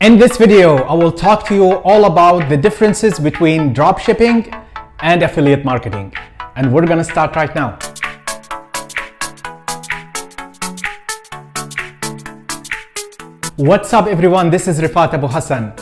In this video, I will talk to you all about the differences between dropshipping and affiliate marketing. And we're gonna start right now. What's up everyone, this is Refaat Abohassan.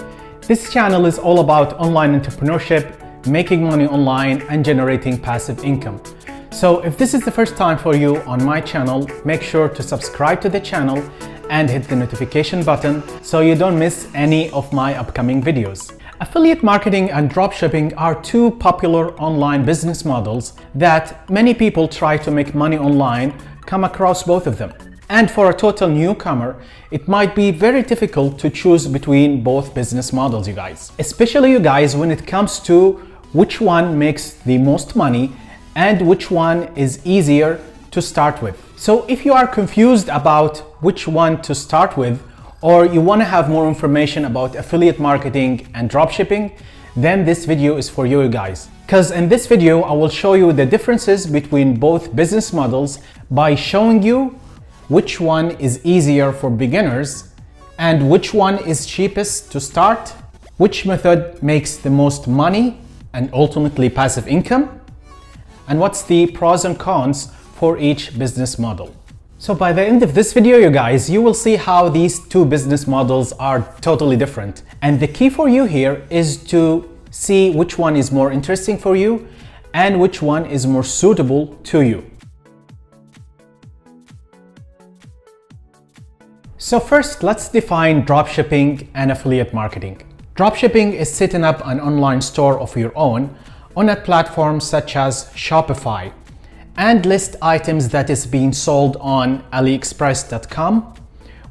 This channel is all about online entrepreneurship, making money online and generating passive income. So if this is the first time for you on my channel, make sure to subscribe to the channel and hit the notification button so you don't miss any of my upcoming videos. Affiliate marketing and dropshipping are two popular online business models that many people try to make money online come across both of them. And for a total newcomer, it might be very difficult to choose between both business models, you guys. Especially you guys when it comes to which one makes the most money and which one is easier to start with. So if you are confused about which one to start with, or you want to have more information about affiliate marketing and dropshipping, then this video is for you guys. Because in this video, I will show you the differences between both business models by showing you which one is easier for beginners and which one is cheapest to start, which method makes the most money and ultimately passive income, and what's the pros and cons for each business model. So by the end of this video, you guys, you will see how these two business models are totally different. And the key for you here is to see which one is more interesting for you and which one is more suitable to you. So first, let's define dropshipping and affiliate marketing. Dropshipping is setting up an online store of your own on a platform such as Shopify and list items that is being sold on AliExpress.com,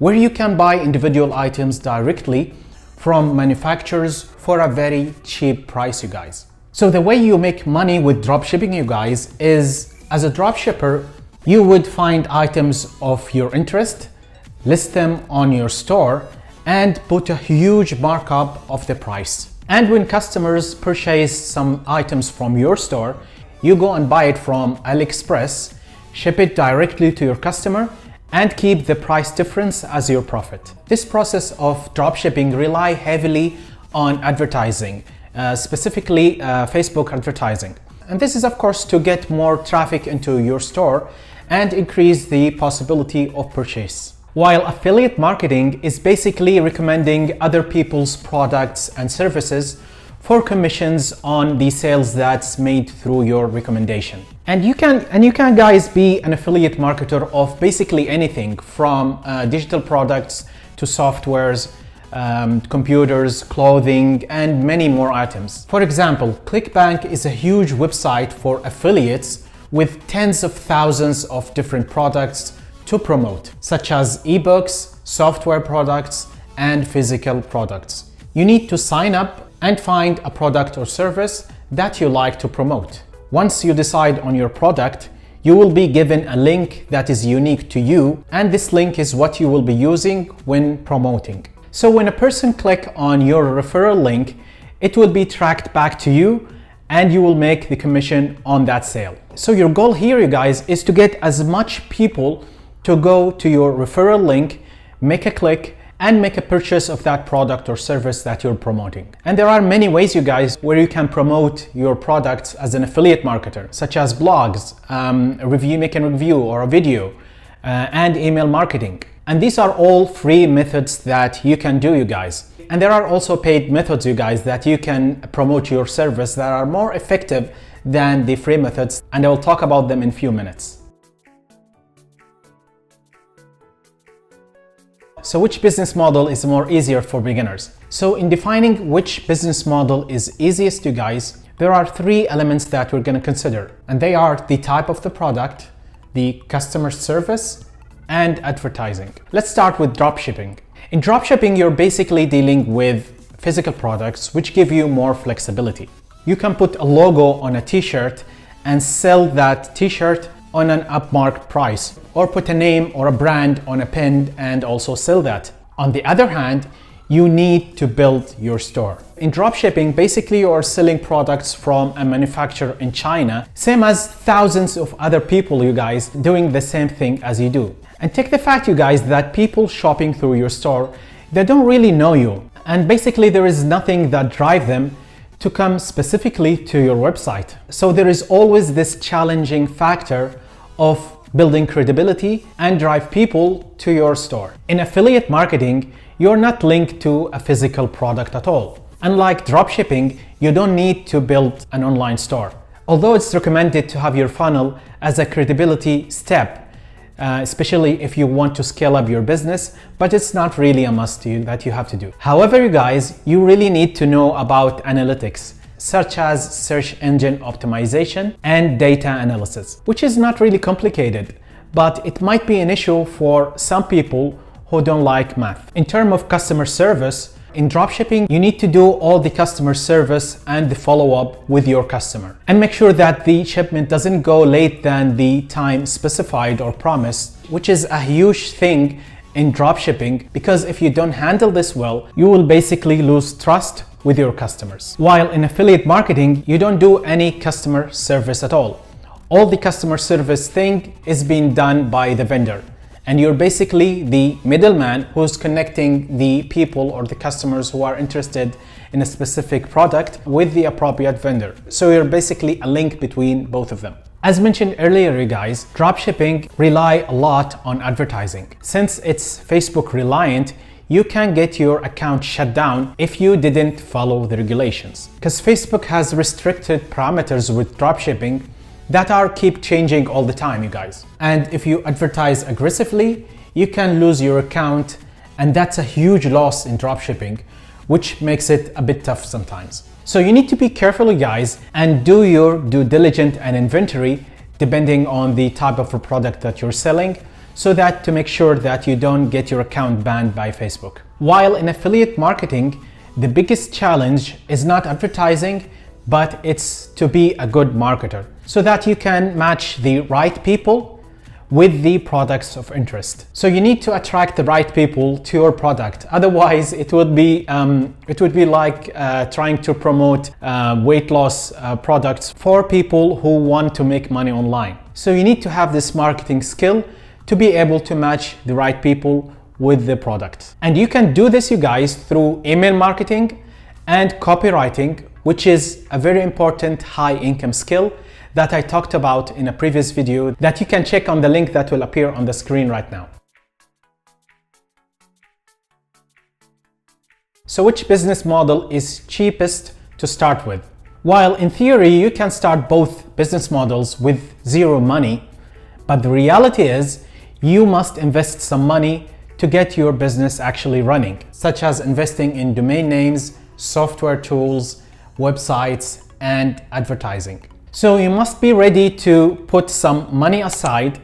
where you can buy individual items directly from manufacturers for a very cheap price, you guys. So the way you make money with dropshipping, you guys, is as a dropshipper, you would find items of your interest, list them on your store, and put a huge markup of the price. And when customers purchase some items from your store, you go and buy it from AliExpress, ship it directly to your customer, and keep the price difference as your profit. This process of dropshipping rely heavily on advertising, specifically Facebook advertising. And this is of course to get more traffic into your store and increase the possibility of purchase. While affiliate marketing is basically recommending other people's products and services for commissions on the sales that's made through your recommendation. And you can guys be an affiliate marketer of basically anything from digital products to softwares, computers, clothing, and many more items. For example, ClickBank is a huge website for affiliates with tens of thousands of different products to promote, such as ebooks, software products, and physical products. You need to sign up and find a product or service that you like to promote. Once you decide on your product, you will be given a link that is unique to you, and this link is what you will be using when promoting. So when a person clicks on your referral link, it will be tracked back to you and you will make the commission on that sale. So your goal here, you guys, is to get as much people to go to your referral link, make a click, and make a purchase of that product or service that you're promoting. And there are many ways, you guys, where you can promote your products as an affiliate marketer, such as blogs, making a review or a video, and email marketing. And these are all free methods that you can do, you guys. And there are also paid methods, you guys, that you can promote your service that are more effective than the free methods. And I will talk about them in a few minutes. So which business model is more easier for beginners? So in defining which business model is easiest, you guys, there are three elements that we're going to consider. And they are the type of the product, the customer service, and advertising. Let's start with dropshipping. In dropshipping, you're basically dealing with physical products which give you more flexibility. You can put a logo on a t-shirt and sell that t-shirt on an upmarked price, or put a name or a brand on a pen and also sell that. On the other hand, you need to build your store. In dropshipping, basically you are selling products from a manufacturer in China, same as thousands of other people, you guys, doing the same thing as you do. And take the fact, you guys, that people shopping through your store, they don't really know you. And basically there is nothing that drives them to come specifically to your website. So there is always this challenging factor of building credibility and drive people to your store. In affiliate marketing, you're not linked to a physical product at all. Unlike dropshipping, you don't need to build an online store. Although it's recommended to have your funnel as a credibility step, especially if you want to scale up your business, but it's not really a must that you have to do. However, you guys, you really need to know about analytics, such as search engine optimization and data analysis, which is not really complicated, but it might be an issue for some people who don't like math. In terms of customer service, in dropshipping, you need to do all the customer service and the follow-up with your customer and make sure that the shipment doesn't go late than the time specified or promised, which is a huge thing in dropshipping, because if you don't handle this well, you will basically lose trust with your customers. While in affiliate marketing, you don't do any customer service at all. All the customer service thing is being done by the vendor. And you're basically the middleman who's connecting the people or the customers who are interested in a specific product with the appropriate vendor. So you're basically a link between both of them. As mentioned earlier, you guys, dropshipping rely a lot on advertising. Since it's Facebook reliant, you can get your account shut down if you didn't follow the regulations. Because Facebook has restricted parameters with dropshipping that keep changing all the time, you guys. And if you advertise aggressively, you can lose your account, and that's a huge loss in dropshipping, which makes it a bit tough sometimes. So you need to be careful, you guys, and do your due diligence and inventory depending on the type of a product that you're selling, so that to make sure that you don't get your account banned by Facebook. While in affiliate marketing, the biggest challenge is not advertising, but it's to be a good marketer, so that you can match the right people with the products of interest. So you need to attract the right people to your product. Otherwise, it would be like trying to promote weight loss products for people who want to make money online. So you need to have this marketing skill to be able to match the right people with the product. And you can do this, you guys, through email marketing and copywriting, which is a very important high income skill that I talked about in a previous video that you can check on the link that will appear on the screen right now. So which business model is cheapest to start with? While in theory you can start both business models with zero money, but the reality is you must invest some money to get your business actually running, such as investing in domain names, software tools, websites, and advertising. So you must be ready to put some money aside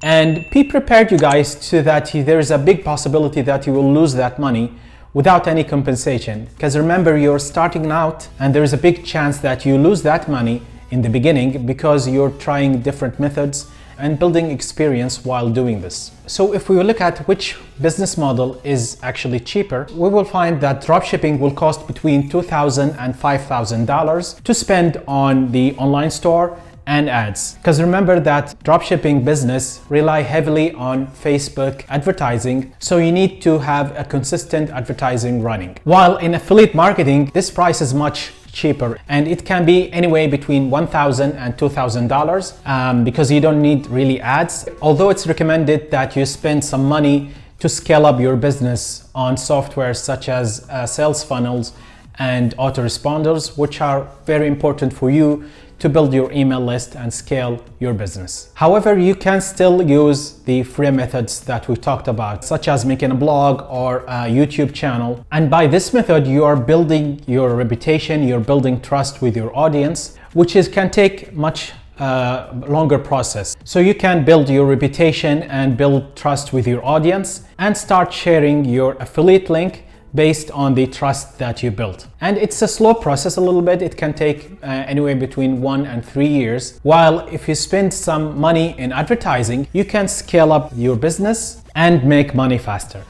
and be prepared, you guys, to that there is a big possibility that you will lose that money without any compensation. Because remember, you're starting out and there is a big chance that you lose that money in the beginning because you're trying different methods and building experience while doing this. So if we look at which business model is actually cheaper, we will find that dropshipping will cost between $2,000 and $5,000 to spend on the online store and ads. Because remember that dropshipping business rely heavily on Facebook advertising, so you need to have a consistent advertising running. While in affiliate marketing, this price is much cheaper, and it can be anywhere between $1,000 and $2,000 because you don't need really ads. Although it's recommended that you spend some money to scale up your business on software such as sales funnels and autoresponders, which are very important for you to build your email list and scale your business. However, you can still use the free methods that we talked about, such as making a blog or a YouTube channel. And by this method, you are building your reputation, you're building trust with your audience, which can take much longer process. So you can build your reputation and build trust with your audience and start sharing your affiliate link based on the trust that you built. And it's a slow process a little bit. It can take anywhere between 1 and 3 years. While if you spend some money in advertising, you can scale up your business and make money faster.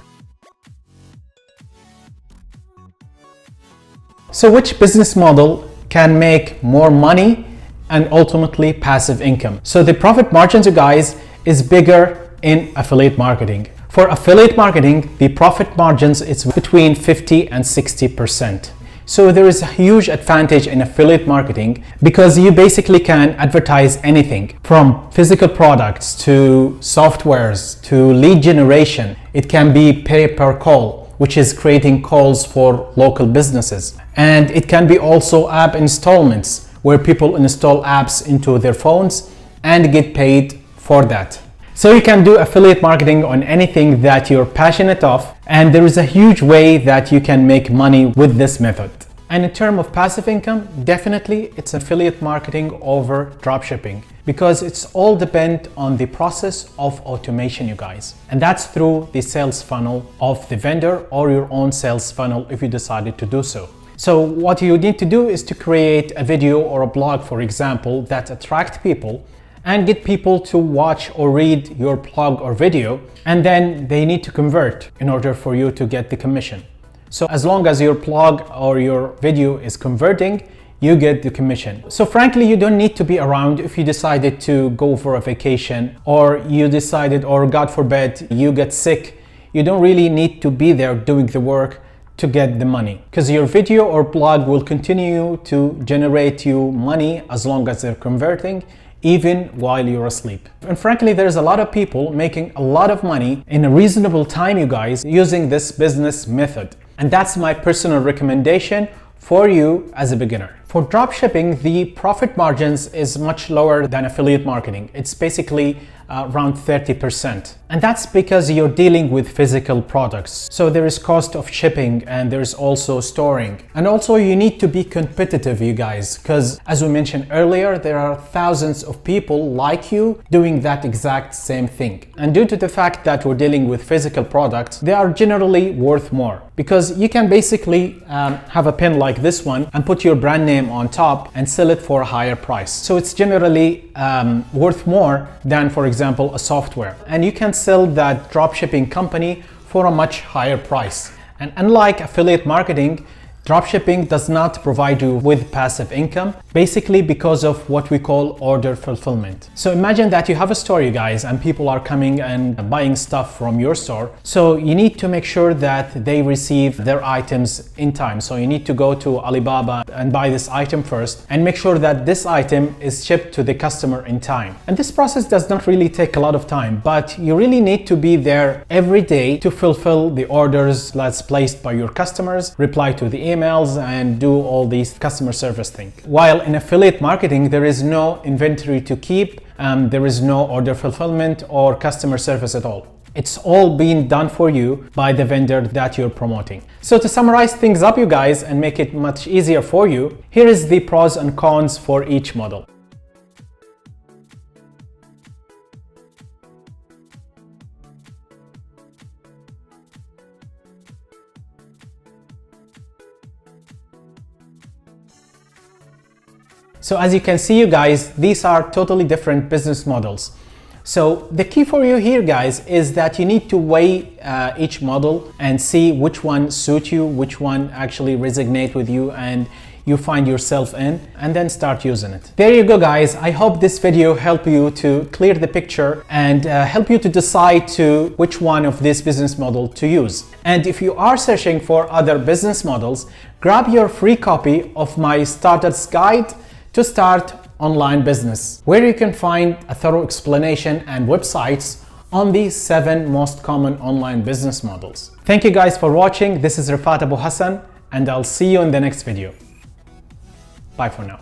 So which business model can make more money and ultimately passive income? So the profit margins, you guys, is bigger in affiliate marketing. For affiliate marketing, the profit margins is between 50 and 60%. So there is a huge advantage in affiliate marketing because you basically can advertise anything from physical products to softwares to lead generation. It can be pay per call, which is creating calls for local businesses. And it can be also app installments where people install apps into their phones and get paid for that. So you can do affiliate marketing on anything that you're passionate of, and there is a huge way that you can make money with this method. And in terms of passive income, definitely it's affiliate marketing over dropshipping because it's all depend on the process of automation, you guys. And that's through the sales funnel of the vendor or your own sales funnel if you decided to do so. So what you need to do is to create a video or a blog, for example, that attract people and get people to watch or read your blog or video, and then they need to convert in order for you to get the commission. So as long as your blog or your video is converting, you get the commission. So frankly, you don't need to be around if you decided to go for a vacation or you decided, or God forbid, you get sick. You don't really need to be there doing the work to get the money because your video or blog will continue to generate you money as long as they're converting, even while you're asleep. And frankly, there's a lot of people making a lot of money in a reasonable time, you guys, using this business method. And that's my personal recommendation for you as a beginner. For dropshipping, the profit margins is much lower than affiliate marketing. It's basically around 30%. And that's because you're dealing with physical products. So there is cost of shipping and there's also storing. And also you need to be competitive, you guys, because as we mentioned earlier, there are thousands of people like you doing that exact same thing. And due to the fact that we're dealing with physical products, they are generally worth more because you can basically have a pen like this one and put your brand name on top and sell it for a higher price. So it's generally worth more than, for example, a software. And you can sell that dropshipping company for a much higher price. And unlike affiliate marketing, dropshipping does not provide you with passive income, basically because of what we call order fulfillment. So imagine that you have a store, you guys, and people are coming and buying stuff from your store. So you need to make sure that they receive their items in time. So you need to go to Alibaba and buy this item first and make sure that this item is shipped to the customer in time. And this process does not really take a lot of time, but you really need to be there every day to fulfill the orders that's placed by your customers, reply to the emails, and do all these customer service things. While in affiliate marketing, there is no inventory to keep, there is no order fulfillment or customer service at all. It's all being done for you by the vendor that you're promoting. So to summarize things up, you guys, and make it much easier for you, here is the pros and cons for each model. So as you can see, you guys, these are totally different business models. So the key for you here, guys, is that you need to weigh each model and see which one suits you, which one actually resonates with you and you find yourself in, and then start using it. There you go, guys. I hope this video helped you to clear the picture and help you to decide to which one of this business model to use. And if you are searching for other business models, grab your free copy of my Starter's Guide to Start Online Business, where you can find a thorough explanation and websites on the 7 most common online business models. Thank you guys for watching. This is Refaat Abohassan, and I'll see you in the next video. Bye for now.